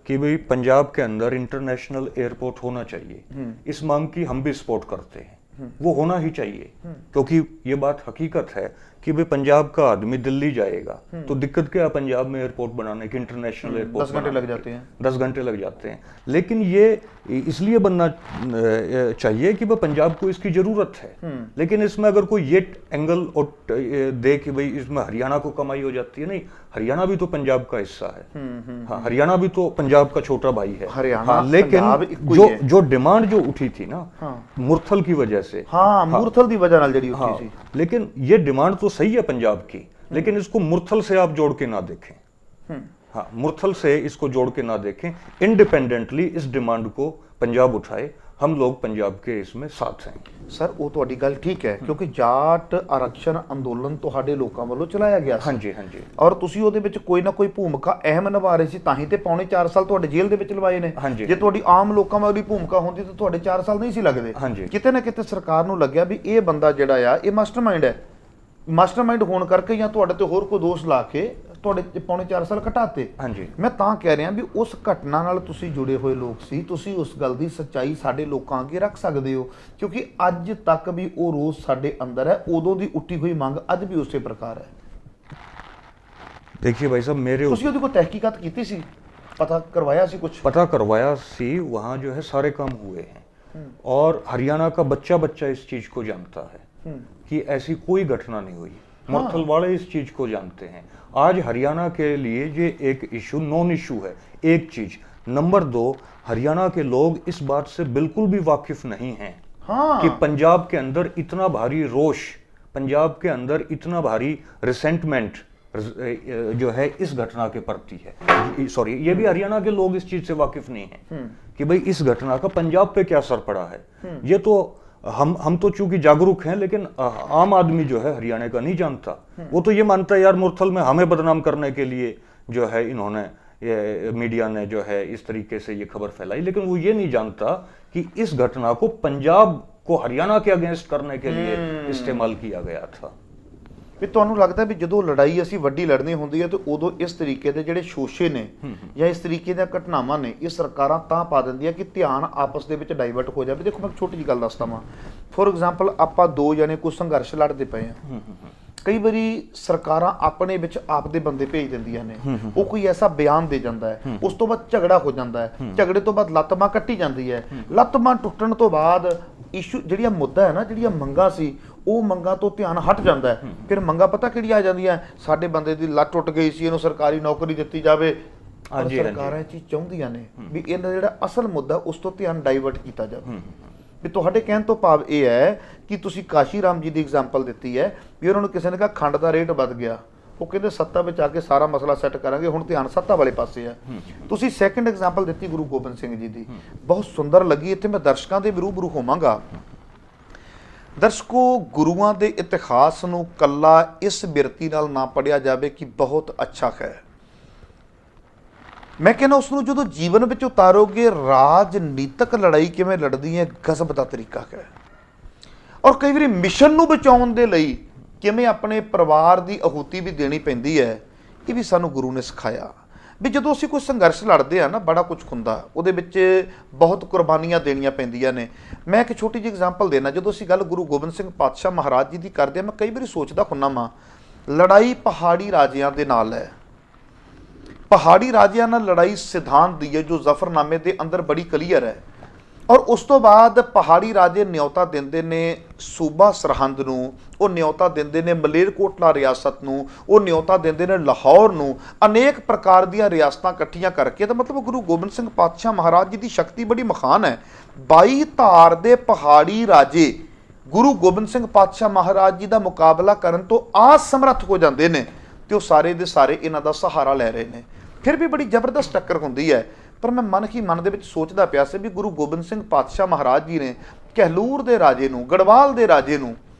कि भाई पंजाब के अंदर इंटरनेशनल एयरपोर्ट होना चाहिए, इस मांग की हम भी सपोर्ट करते हैं। वो होना ही चाहिए, क्योंकि ये बात हकीकत है कि भाई पंजाब का आदमी दिल्ली जाएगा तो दिक्कत क्या है पंजाब में एयरपोर्ट बनाने की, इंटरनेशनल एयरपोर्ट 10 घंटे लग जाते हैं। 10 घंटे लग जाते हैं। लेकिन ये इसलिए बनना चाहिए कि भाई पंजाब को इसकी जरूरत है। लेकिन इसमें अगर कोई ये एंगल दे कि भाई इसमें हरियाणा को कमाई हो जाती है, नहीं, हरियाणा भी तो पंजाब का हिस्सा है। हाँ, हरियाणा भी तो पंजाब का छोटा भाई है। हाँ, लेकिन जो डिमांड जो उठी थी ना मुरथल की वजह से, मुरथल की वजह नाल जड़ी उठी थी, लेकिन ये डिमांड तो सही है पंजाब की, लेकिन इसको मुरथल से आप जोड़ के ना देखें। हाँ, मुरथल से इसको जोड़ के ना देखें, इंडिपेंडेंटली इस डिमांड को पंजाब उठाए। हम लोग पंजाब के इसमें साथ हैं। सर वो ਤੁਹਾਡੀ ਗੱਲ ਠੀਕ ਹੈ, ਕਿਉਂਕਿ ਜਾਟ ਆਰਕਸ਼ਣ ਅੰਦੋਲਨ ਤੁਹਾਡੇ ਲੋਕਾਂ ਵੱਲੋਂ ਚਲਾਇਆ ਗਿਆ ਸੀ। ਹਾਂਜੀ ਹਾਂਜੀ, ਔਰ ਤੁਸੀਂ ਉਹਦੇ ਵਿੱਚ ਕੋਈ ਨਾ ਕੋਈ ਭੂਮਿਕਾ ਅਹਿਮ ਨਿਭਾ ਰਹੇ ਸੀ, ਤਾਂ ਹੀ ਤੇ ਪੌਣੇ 4 ਸਾਲ ਤੁਹਾਡੇ ਜੇਲ੍ਹ ਦੇ ਵਿੱਚ ਲਵਾਏ ਨੇ। ਜੇ ਤੁਹਾਡੀ ਆਮ ਲੋਕਾਂ ਵਾਲੀ ਭੂਮਿਕਾ ਹੁੰਦੀ ਤਾਂ ਤੁਹਾਡੇ 4 ਸਾਲ ਨਹੀਂ ਸੀ ਲੱਗਦੇ। ਕਿਤੇ ਨਾ ਕਿਤੇ ਸਰਕਾਰ ਨੂੰ ਲੱਗਿਆ ਵੀ ਇਹ ਬੰਦਾ ਜਿਹੜਾ ਆ ਇਹ ਮਾਸਟਰਮਾਈਂਡ ਹੈ। ਮਾਸਟਰਮਾਈਂਡ ਹੋਣ ਕਰਕੇ ਜਾਂ ਤੁਹਾਡੇ ਤੇ ਹੋਰ ਕੋਈ ਦੋਸ਼ ਲਾ ਕੇ ਤੁਹਾਡੇ ਪੌਣੇ 4 ਸਾਲ ਘਟਾਤੇ। ਹਾਂਜੀ। ਮੈਂ ਤਾਂ ਕਹਿ ਰਿਹਾ ਵੀ ਉਸ ਘਟਨਾ ਨਾਲ ਤੁਸੀਂ ਜੁੜੇ ਹੋਏ ਲੋਕ ਸੀ, ਤੁਸੀਂ ਉਸ ਗੱਲ ਦੀ ਸੱਚਾਈ ਸਾਡੇ ਲੋਕਾਂ ਅੱਗੇ ਰੱਖ ਸਕਦੇ ਹੋ, ਕਿਉਂਕਿ ਅੱਜ ਤੱਕ ਵੀ ਉਹ ਰੋਜ਼ ਸਾਡੇ ਅੰਦਰ ਹੈ, ਉਦੋਂ ਦੀ ਉੱਠੀ ਹੋਈ ਮੰਗ ਅੱਜ ਵੀ ਉਸੇ ਪ੍ਰਕਾਰ ਹੈ। देखिए भाई साहब, मेरे ਤੁਸੀਂ ਉਹਦੀ ਕੋਈ ਤਹਿਕੀਕਾਤ ਕੀਤੀ ਸੀ, पता करवाया सी कुछ? पता करवाया सी, वहाँ जो है सारे काम हुए हैं और हरियाणा का बच्चा बच्चा इस चीज को जानता है कि ऐसी कोई घटना नहीं हुई। मुरथल वाले इस चीज को जानते हैं। आज हरियाणा के लिए ये एक इशू नॉन इशू है। एक चीज, नंबर 2, हरियाणा के लोग इस बात से बिल्कुल भी वाकिफ नहीं हैं कि पंजाब के अंदर इतना भारी रोष, पंजाब के अंदर इतना भारी रिसेंटमेंट जो है इस घटना के प्रति है। सॉरी, ये भी हरियाणा के लोग इस चीज से वाकिफ नहीं है कि भाई इस घटना का पंजाब पे क्या असर पड़ा है। ये तो हम तो चूंकि जागरूक हैं, लेकिन आम आदमी जो है हरियाणा का नहीं जानता। वो तो ये मानता है यार मुरथल में हमें बदनाम करने के लिए जो है इन्होंने, ये मीडिया ने जो है इस तरीके से ये खबर फैलाई, लेकिन वो ये नहीं जानता कि इस घटना को पंजाब को हरियाणा के अगेंस्ट करने के लिए इस्तेमाल किया गया था। ਵੀ ਤੁਹਾਨੂੰ ਲੱਗਦਾ ਵੀ ਜਦੋਂ ਲੜਾਈ ਅਸੀਂ ਵੱਡੀ ਲੜਨੀ ਹੁੰਦੀ ਹੈ ਤੇ ਉਦੋਂ ਇਸ ਤਰੀਕੇ ਦੇ ਜਿਹੜੇ ਸ਼ੋਸ਼ੇ ਨੇ ਜਾਂ ਇਸ ਤਰੀਕੇ ਦੀਆਂ ਘਟਨਾਵਾਂ ਨੇ ਇਹ ਸਰਕਾਰਾਂ ਤਾਂ ਪਾ ਦਿੰਦੀਆਂ ਕਿ ਧਿਆਨ ਆਪਸ ਦੇ ਵਿੱਚ ਡਾਈਵਰਟ ਹੋ ਜਾਵੇ। ਦੇਖੋ ਮੈਂ ਇੱਕ ਛੋਟੀ ਜਿਹੀ ਗੱਲ ਦੱਸਦਾ ਵਾਂ। ਫੋਰ ਐਗਜ਼ਾਮਪਲ ਆਪਾਂ ਦੋ ਜਣੇ ਕੋਈ ਸੰਘਰਸ਼ ਲੜਦੇ ਪਏ ਆ, ਕਈ ਵਾਰੀ ਸਰਕਾਰਾਂ ਆਪਣੇ ਵਿੱਚ ਆਪ ਦੇ ਬੰਦੇ ਭੇਜ ਦਿੰਦੀਆਂ ਨੇ, ਉਹ ਕੋਈ ਐਸਾ ਬਿਆਨ ਦੇ ਜਾਂਦਾ ਹੈ, ਉਸ ਤੋਂ ਬਾਅਦ ਝਗੜਾ ਹੋ ਜਾਂਦਾ ਹੈ, ਝਗੜੇ ਤੋਂ ਬਾਅਦ ਲੱਤ ਬਾਂਹ ਕੱਟੀ ਜਾਂਦੀ ਹੈ, ਲੱਤ ਬਾਂਹ ਟੁੱਟਣ ਤੋਂ ਬਾਅਦ ਇਸ਼ੂ ਜਿਹੜੀਆਂ ਮੁੱਦਾ ਹੈ ਨਾ, ਜਿਹੜੀਆਂ ਮੰਗਾਂ ਸੀ ਉਹ ਮੰਗਾਂ ਤੋਂ ਧਿਆਨ ਹਟ ਜਾਂਦਾ ਹੈ। ਫਿਰ ਮੰਗਾਂ ਪਤਾ ਕਿਹੜੀ ਆ ਜਾਂਦੀਆਂ, ਸਾਡੇ ਬੰਦੇ ਦੀ ਲੱਤ ਟੁੱਟ ਗਈ ਸੀ, ਇਹਨੂੰ ਸਰਕਾਰੀ ਨੌਕਰੀ ਦਿੱਤੀ ਜਾਵੇ। ਸਰਕਾਰਾਂ ਇਹ ਚੀਜ਼ ਚਾਹੁੰਦੀਆਂ ਨੇ ਵੀ ਇਹਨਾਂ ਦਾ ਜਿਹੜਾ ਅਸਲ ਮੁੱਦਾ ਉਸ ਤੋਂ ਧਿਆਨ ਡਾਈਵਰਟ ਕੀਤਾ ਜਾਵੇ। ਵੀ ਤੁਹਾਡੇ ਕਹਿਣ ਤੋਂ ਭਾਵ ਇਹ ਹੈ ਕਿ ਤੁਸੀਂ ਕਾਸ਼ੀ ਰਾਮ ਜੀ ਦੀ ਐਗਜ਼ਾਮਪਲ ਦਿੱਤੀ ਹੈ ਵੀ ਉਹਨਾਂ ਨੂੰ ਕਿਸੇ ਨੇ ਕਿਹਾ ਖੰਡ ਦਾ ਰੇਟ ਵੱਧ ਗਿਆ, ਉਹ ਕਹਿੰਦੇ ਸੱਤਾ ਵਿੱਚ ਆ ਕੇ ਸਾਰਾ ਮਸਲਾ ਸੈੱਟ ਕਰਾਂਗੇ, ਹੁਣ ਧਿਆਨ ਸੱਤਾ ਵਾਲੇ ਪਾਸੇ ਆ। ਤੁਸੀਂ ਸੈਕੰਡ ਐਗਜ਼ਾਮਪਲ ਦਿੱਤੀ ਗੁਰੂ ਗੋਬਿੰਦ ਸਿੰਘ ਜੀ ਦੀ, ਬਹੁਤ ਸੁੰਦਰ ਲੱਗੀ। ਇੱਥੇ ਮੈਂ ਦਰਸ਼ਕਾਂ ਦੇ ਰੂਬਰੂ ਹੋਵਾਂਗਾ। ਦਰਸ਼ਕੋ, ਗੁਰੂਆਂ ਦੇ ਇਤਿਹਾਸ ਨੂੰ ਕੱਲਾ ਇਸ ਬਿਰਤੀ ਨਾਲ ਨਾ ਪੜ੍ਹਿਆ ਜਾਵੇ ਕਿ ਬਹੁਤ ਅੱਛਾ ਹੈ। ਮੈਂ ਕਹਿੰਦਾ ਉਸ ਨੂੰ ਜਦੋਂ ਜੀਵਨ ਵਿੱਚ ਉਤਾਰੋਗੇ, ਰਾਜਨੀਤਿਕ ਲੜਾਈ ਕਿਵੇਂ ਲੜਦੀ ਹੈ, ਗਜ਼ਬ ਦਾ ਤਰੀਕਾ ਹੈ। ਔਰ ਕਈ ਵਾਰੀ ਮਿਸ਼ਨ ਨੂੰ ਬਚਾਉਣ ਦੇ ਲਈ ਕਿਵੇਂ ਆਪਣੇ ਪਰਿਵਾਰ ਦੀ ਆਹੂਤੀ ਵੀ ਦੇਣੀ ਪੈਂਦੀ ਹੈ, ਇਹ ਵੀ ਸਾਨੂੰ ਗੁਰੂ ਨੇ ਸਿਖਾਇਆ। ਵੀ ਜਦੋਂ ਅਸੀਂ ਕੋਈ ਸੰਘਰਸ਼ ਲੜਦੇ ਆ ਨਾ, ਬੜਾ ਕੁਝ ਹੁੰਦਾ, ਉਹਦੇ ਵਿੱਚ ਬਹੁਤ ਕੁਰਬਾਨੀਆਂ ਦੇਣੀਆਂ ਪੈਂਦੀਆਂ ਨੇ। ਮੈਂ ਇੱਕ ਛੋਟੀ ਜਿਹੀ ਐਗਜ਼ਾਮਪਲ ਦੇਣਾ। ਜਦੋਂ ਅਸੀਂ ਗੱਲ ਗੁਰੂ ਗੋਬਿੰਦ ਸਿੰਘ ਪਾਤਸ਼ਾਹ ਮਹਾਰਾਜ ਜੀ ਦੀ ਕਰਦੇ ਹਾਂ, ਮੈਂ ਕਈ ਵਾਰੀ ਸੋਚਦਾ ਹੁੰਨਾ ਵਾਂ, ਲੜਾਈ ਪਹਾੜੀ ਰਾਜਿਆਂ ਦੇ ਨਾਲ ਹੈ। ਪਹਾੜੀ ਰਾਜਿਆਂ ਨਾਲ ਲੜਾਈ ਸਿਧਾਂਤ ਦੀ ਹੈ ਜੋ ਜ਼ਫਰਨਾਮੇ ਦੇ ਅੰਦਰ ਬੜੀ ਕਲੀਅਰ ਹੈ। ਔਰ ਉਸ ਤੋਂ ਬਾਅਦ ਪਹਾੜੀ ਰਾਜੇ ਨਿਯੋਤਾ ਦਿੰਦੇ ਨੇ ਸੂਬਾ ਸਰਹੰਦ ਨੂੰ, ਉਹ ਨਿਯੋਤਾ ਦਿੰਦੇ ਨੇ ਮਲੇਰਕੋਟਲਾ ਰਿਆਸਤ ਨੂੰ, ਉਹ ਨਿਯੋਤਾ ਦਿੰਦੇ ਨੇ ਲਾਹੌਰ ਨੂੰ, ਅਨੇਕ ਪ੍ਰਕਾਰ ਦੀਆਂ ਰਿਆਸਤਾਂ ਇਕੱਠੀਆਂ ਕਰਕੇ। ਤਾਂ ਮਤਲਬ ਗੁਰੂ ਗੋਬਿੰਦ ਸਿੰਘ ਪਾਤਸ਼ਾਹ ਮਹਾਰਾਜ ਜੀ ਦੀ ਸ਼ਕਤੀ ਬੜੀ ਮਹਾਨ ਹੈ। 22 ਧਾਰ ਦੇ ਪਹਾੜੀ ਰਾਜੇ ਗੁਰੂ ਗੋਬਿੰਦ ਸਿੰਘ ਪਾਤਸ਼ਾਹ ਮਹਾਰਾਜ ਜੀ ਦਾ ਮੁਕਾਬਲਾ ਕਰਨ ਤੋਂ ਅਸਮਰੱਥ ਹੋ ਜਾਂਦੇ ਨੇ, ਤੇ ਉਹ ਸਾਰੇ ਦੇ ਸਾਰੇ ਇਹਨਾਂ ਦਾ ਸਹਾਰਾ ਲੈ ਰਹੇ ਨੇ। ਫਿਰ ਵੀ ਬੜੀ ਜ਼ਬਰਦਸਤ ਟੱਕਰ ਹੁੰਦੀ ਹੈ। ਪਰ ਮੈਂ ਮਨ ਹੀ ਮਨ ਦੇ ਵਿੱਚ ਸੋਚਦਾ ਪਿਆ ਸੀ ਵੀ ਗੁਰੂ ਗੋਬਿੰਦ ਸਿੰਘ ਪਾਤਸ਼ਾਹ ਮਹਾਰਾਜ ਜੀ ਨੇ ਕਹਿਲੂਰ ਦੇ ਰਾਜੇ ਨੂੰ, ਗੜਵਾਲ ਦੇ ਰਾਜੇ ਨੂੰ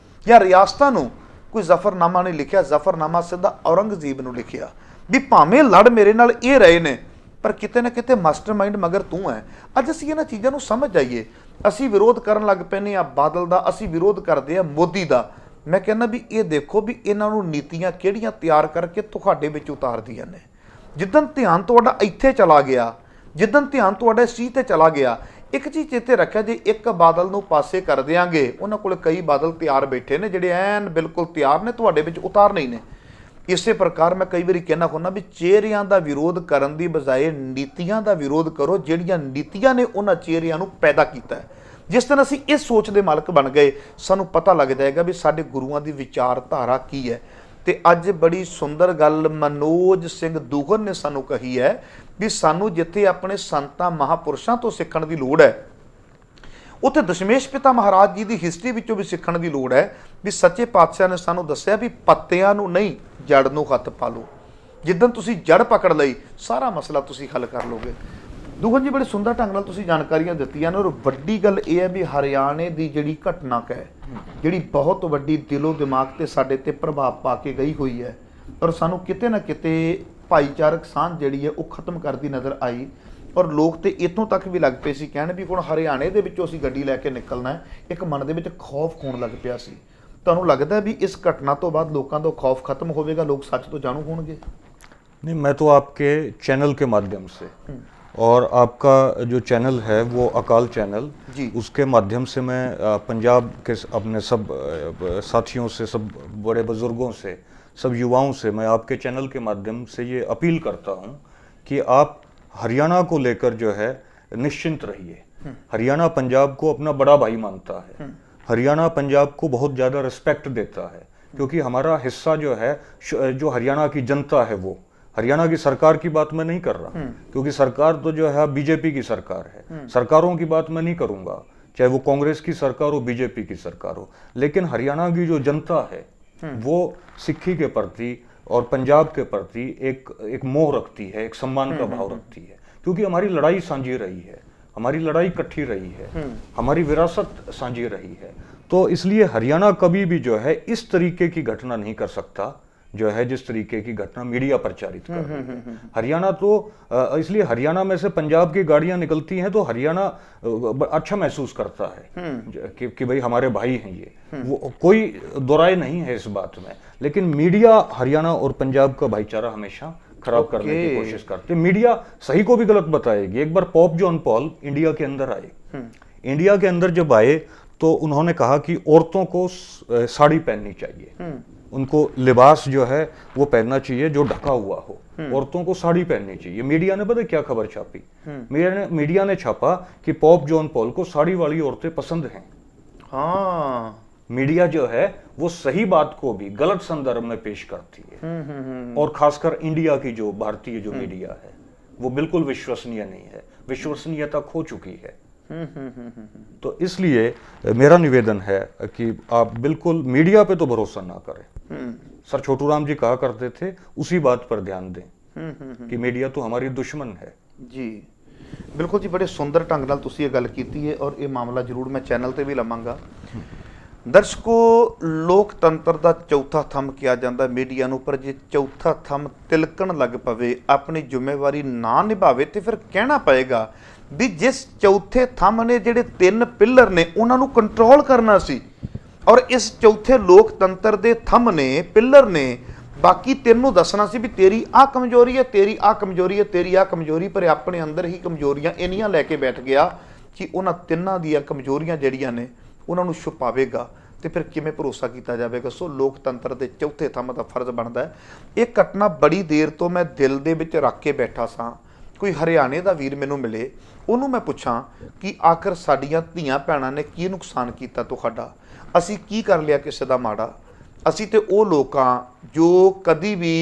ਜਾਂ ਰਿਆਸਤਾਂ ਨੂੰ ਕੋਈ ਜ਼ਫਰਨਾਮਾ ਨਹੀਂ ਲਿਖਿਆ। ਜ਼ਫਰਨਾਮਾ ਸਿੱਧਾ ਔਰੰਗਜ਼ੇਬ ਨੂੰ ਲਿਖਿਆ ਵੀ ਭਾਵੇਂ ਲੜ ਮੇਰੇ ਨਾਲ ਇਹ ਰਹੇ ਨੇ, ਪਰ ਕਿਤੇ ਨਾ ਕਿਤੇ ਮਾਸਟਰਮਾਈਂਡ ਮਗਰ ਤੂੰ ਹੈ। ਅੱਜ ਅਸੀਂ ਇਹਨਾਂ ਚੀਜ਼ਾਂ ਨੂੰ ਸਮਝ ਜਾਈਏ। ਅਸੀਂ ਵਿਰੋਧ ਕਰਨ ਲੱਗ ਪੈਂਦੇ ਆ ਬਾਦਲ ਦਾ, ਅਸੀਂ ਵਿਰੋਧ ਕਰਦੇ ਆ ਮੋਦੀ ਦਾ। ਮੈਂ ਕਹਿੰਦਾ ਵੀ ਇਹ ਦੇਖੋ ਵੀ ਇਹਨਾਂ ਨੂੰ ਨੀਤੀਆਂ ਕਿਹੜੀਆਂ ਤਿਆਰ ਕਰਕੇ ਤੁਹਾਡੇ ਵਿੱਚ ਉਤਾਰਦੀਆਂ ਨੇ। ਜਿੱਦਣ ਧਿਆਨ ਤੁਹਾਡਾ ਇੱਥੇ ਚਲਾ ਗਿਆ, ਜਿੱਦਣ ਧਿਆਨ ਤੁਹਾਡੇ ਸੀ ਤੇ ਚਲਾ ਗਿਆ, ਇੱਕ ਚੀਜ਼ ਚੇਤੇ ਰੱਖਿਆ, ਜੇ ਇੱਕ ਬਾਦਲ ਨੂੰ ਪਾਸੇ ਕਰ ਦਿਆਂਗੇ, ਉਹਨਾਂ ਕੋਲ ਕਈ ਬਾਦਲ ਤਿਆਰ ਬੈਠੇ ਨੇ ਜਿਹੜੇ ਐਨ ਬਿਲਕੁਲ ਤਿਆਰ ਨੇ ਤੁਹਾਡੇ ਵਿੱਚ ਉਤਾਰਨੇ ਹੀ ਨੇ। ਇਸੇ ਪ੍ਰਕਾਰ ਮੈਂ ਕਈ ਵਾਰੀ ਕਹਿਣਾ ਹੁੰਦਾ ਵੀ ਚਿਹਰਿਆਂ ਦਾ ਵਿਰੋਧ ਕਰਨ ਦੀ ਬਜਾਏ ਨੀਤੀਆਂ ਦਾ ਵਿਰੋਧ ਕਰੋ, ਜਿਹੜੀਆਂ ਨੀਤੀਆਂ ਨੇ ਉਹਨਾਂ ਚਿਹਰਿਆਂ ਨੂੰ ਪੈਦਾ ਕੀਤਾ ਹੈ। ਜਿਸ ਦਿਨ ਅਸੀਂ ਇਸ ਸੋਚ ਦੇ ਮਾਲਕ ਬਣ ਗਏ, ਸਾਨੂੰ ਪਤਾ ਲੱਗ ਜਾਏਗਾ ਵੀ ਸਾਡੇ ਗੁਰੂਆਂ ਦੀ ਵਿਚਾਰਧਾਰਾ ਕੀ ਹੈ। ਤੇ ਅੱਜ ਬੜੀ ਸੁੰਦਰ ਗੱਲ ਮਨੋਜ ਸਿੰਘ ਦੂਗਨ ਨੇ ਸਾਨੂੰ ਕਹੀ ਹੈ ਵੀ ਸਾਨੂੰ ਜਿੱਥੇ ਆਪਣੇ ਸੰਤਾਂ ਮਹਾਪੁਰਸ਼ਾਂ ਤੋਂ ਸਿੱਖਣ ਦੀ ਲੋੜ ਹੈ, ਉੱਥੇ ਦਸ਼ਮੇਸ਼ ਪਿਤਾ ਮਹਾਰਾਜ ਜੀ ਦੀ ਹਿਸਟਰੀ ਵਿੱਚੋਂ ਵੀ ਸਿੱਖਣ ਦੀ ਲੋੜ ਹੈ। ਵੀ ਸੱਚੇ ਪਾਤਸ਼ਾਹ ਨੇ ਸਾਨੂੰ ਦੱਸਿਆ ਵੀ ਪੱਤਿਆਂ ਨੂੰ ਨਹੀਂ, ਜੜ ਨੂੰ ਹੱਥ ਪਾ ਲਓ। ਜਿੱਦਣ ਤੁਸੀਂ ਜੜ ਪਕੜ ਲਈ, ਸਾਰਾ ਮਸਲਾ ਤੁਸੀਂ ਹੱਲ ਕਰ ਲਓਗੇ। ਦੂਗਨ ਜੀ, ਬੜੇ ਸੁੰਦਰ ਢੰਗ ਨਾਲ ਤੁਸੀਂ ਜਾਣਕਾਰੀਆਂ ਦਿੱਤੀਆਂ ਨੇ। ਔਰ ਵੱਡੀ ਗੱਲ ਇਹ ਹੈ ਵੀ ਹਰਿਆਣੇ ਦੀ ਜਿਹੜੀ ਘਟਨਾ ਹੈ, ਜਿਹੜੀ ਬਹੁਤ ਵੱਡੀ ਦਿਲੋਂ ਦਿਮਾਗ ਤੇ ਸਾਡੇ ਤੇ ਪ੍ਰਭਾਵ ਪਾ ਕੇ ਗਈ ਹੋਈ ਹੈ, ਔਰ ਸਾਨੂੰ ਕਿਤੇ ਨਾ ਕਿਤੇ ਭਾਈਚਾਰਕ ਸਾਂਝ ਜਿਹੜੀ ਹੈ ਉਹ ਖਤਮ ਕਰਦੀ ਨਜ਼ਰ ਆਈ। ਔਰ ਲੋਕ ਤੇ ਇੱਥੋਂ ਤੱਕ ਵੀ ਲੱਗ ਪਏ ਸੀ ਕਹਿਣ ਵੀ ਹੁਣ ਹਰਿਆਣੇ ਦੇ ਵਿੱਚੋਂ ਅਸੀਂ ਗੱਡੀ ਲੈ ਕੇ ਨਿਕਲਣਾ ਹੈ। ਇੱਕ ਮਨ ਦੇ ਵਿੱਚ ਖੌਫ ਹੋਣ ਲੱਗ ਪਿਆ ਸੀ। ਤੁਹਾਨੂੰ ਲੱਗਦਾ ਵੀ ਇਸ ਘਟਨਾ ਤੋਂ ਬਾਅਦ ਲੋਕਾਂ ਦਾ ਖੌਫ ਖਤਮ ਹੋਵੇਗਾ, ਲੋਕ ਸੱਚ ਤੋਂ ਜਾਣੂ ਹੋਣਗੇ? नहीं, मैं तो आपके चैनल के माध्यम से और आपका जो चैनल है वो अकाल चैनल जी, उसके माध्यम से मैं पंजाब के अपने सब साथियों से, सब बड़े बुजुर्गों से, सब युवाओं से मैं आपके चैनल के माध्यम से ये अपील करता हूँ कि आप हरियाणा को लेकर जो है निश्चिंत रहिए। हरियाणा पंजाब को अपना बड़ा भाई मानता है, हरियाणा पंजाब को बहुत ज़्यादा रिस्पेक्ट देता है, क्योंकि हमारा हिस्सा जो है, जो हरियाणा की जनता है, वो हरियाणा की सरकार की बात मैं नहीं कर रहा, क्योंकि सरकार तो जो है बीजेपी की सरकार है, सरकारों की बात मैं नहीं करूंगा, चाहे वो कांग्रेस की सरकार हो, बीजेपी की सरकार हो, लेकिन हरियाणा की जो जनता है वो सिक्खी के प्रति और पंजाब के प्रति एक मोह रखती है, एक सम्मान का भाव रखती है, क्योंकि हमारी लड़ाई साझी रही है, हमारी लड़ाई इकट्ठी रही है, हमारी विरासत साझी रही है। तो इसलिए हरियाणा कभी भी जो है इस तरीके की घटना नहीं कर सकता जो है जिस तरीके की घटना मीडिया प्रचारित कर रही है। हरियाणा तो इसलिए हरियाणा में से पंजाब की गाड़ियां निकलती हैं तो हरियाणा अच्छा महसूस करता है कि भाई हमारे भाई हैं ये, वो कोई दोराय नहीं है इस बात में। लेकिन मीडिया हरियाणा और पंजाब का भाईचारा हमेशा खराब करने की कोशिश करते हैं। मीडिया सही को भी गलत बताएगी। एक बार पॉप जॉन पॉल इंडिया के अंदर आए, इंडिया के अंदर जब आए तो उन्होंने कहा कि औरतों को साड़ी पहननी चाहिए, उनको लिबास जो है वो पहनना चाहिए जो ढका हुआ हो, औरतों को साड़ी पहननी चाहिए। मीडिया ने पता क्या खबर छापी? मीडिया ने छापा कि पॉप जॉन पॉल को साड़ी वाली औरतें पसंद हैं। हाँ, मीडिया जो है वो सही बात को भी गलत संदर्भ में पेश करती है, और खासकर इंडिया की जो भारतीय जो मीडिया है वो बिल्कुल विश्वसनीय नहीं है, विश्वसनीयता खो चुकी है। तो इसलिए मेरा निवेदन है कि आप बिल्कुल मीडिया पे तो भरोसा ना करें। सर छोटू राम जी कहा करते थे उसी बात पर ध्यान दें कि मीडिया तो हमारी दुश्मन है। जी बिल्कुल जी, बड़े सुंदर ढंग नाल तुसीं ये गल कीती है और ये मामला जरूर मैं चैनल ते भी लवांगा। दर्शकों, लोकतंत्र का चौथा थंब किया जाता मीडिया नूं, पर जे चौथा थंब तिलकण लग पवे, अपनी जिम्मेवारी ना निभावे तो फिर कहना पएगा भी जिस चौथे थंब ने जिहड़े 3 पिलर ने उन्हां नूं कंट्रोल करना सी, और इस चौथे लोकतंत्र दे थंब ने, पिलर ने बाकी 3 नूं दसना सी भी तेरी आ कमजोरी है, तेरी आ कमजोरी है, तेरी आ कमजोरी, पर अपने अंदर ही कमजोरियां इन्नियां लैके बैठ गया कि उन्हां तिन्नां दीयां कमजोरियां जिहड़ियां ने उन्हां नूं छुपावेगा तो फिर किवें भरोसा किया जाएगा। सो लोकतंत्र के चौथे थंब का फर्ज बनता है। ये घटना बड़ी देर तो मैं दिल दे विच रख के बैठा सा। कोई हरियाणे का वीर मैनूं मिले, उन्होंने मैं पूछा कि आखिर साडियां धीआं भैणां ने की नुकसान किया तुहाडा, असीं की कर लिया किसी का माड़ा। असीं ते वो लोग जो कदी भी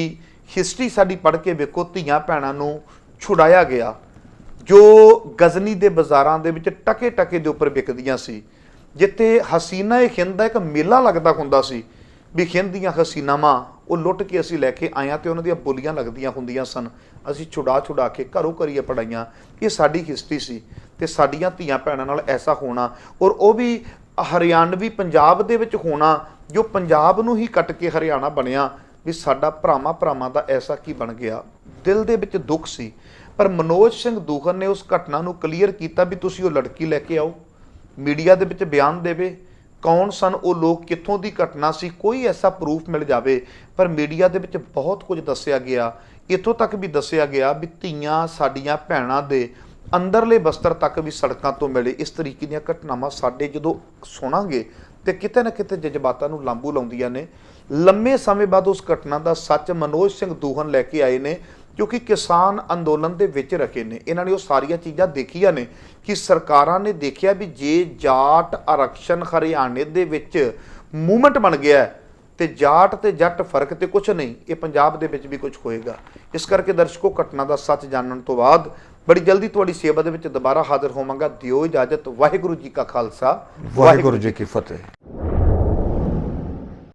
हिस्टरी साडी पढ़ के वेखो, धीआं भैणां नूं छुड़ाया गया, जो गजनी के बाजारां दे विच टके टके दे उपर विकदियां सी, जिथे हसीना ए हिंद का एक मेला लगता हुंदा सी भी हिंद दीआं हसीनावां वो लुट के असीं लैके आए तो उन्हां दीआं बोलियां लगदियां हुंदियां सन, असीं छुड़ा छुड़ा के घरों घरीए पढ़ाइयां। ये साडी हिस्टरी सी ते साडियां धीआं भैणां नाल ऐसा होना, और वो भी हरियाणवी पंजाब दे विच होना जो पंजाब नूं ही कट के हरियाणा बनिया, भी साडा भरावां दा ऐसा की बन गया। दिल दे विच दुख सी, पर मनोज सिंह दूहन ने उस घटना नूं क्लीयर कीता भी तुसीं वो लड़की लैके आओ, मीडिया दे विच बयान देवे कौन सन वो लोग, कित्थों दी घटना सी, कोई ऐसा प्रूफ मिल जावे। पर मीडिया दे विच बहुत कुछ दस्सिया गया, इत्थों तक भी दस्सिया गया भी धीआं साडियां भैणां दे अंदरले बस्तर तक भी सड़कों तो मिले। इस तरीके दी घटनावां साडे जदों सुणांगे तो किते ना किते जज्बातां नूं लांबू लाउंदियां ने। लंबे समय बाद उस घटना का सच मनोज सिंह दूहन लैके आए ने, क्योंकि किसान अंदोलन दे विच रखे ने। इन्हां ने वो सारियां चीज़ां देखियां ने कि सरकारां ने देखिया भी जे जाट आरक्षण हरियाणे दे विच मूवमेंट बन गया है तो जाट ते जट फर्क तो कुछ नहीं, ये पंजाब दे विच भी कुछ होएगा। इस करके दर्शकों, घटना का सच जानने तो बाद बड़ी जल्दी तुहाडी सेवा दे विच दोबारा हाजिर होवांगा। दिओ इजाजत। वाहिगुरू जी का खालसा, वाहिगुरू जी की फतेह।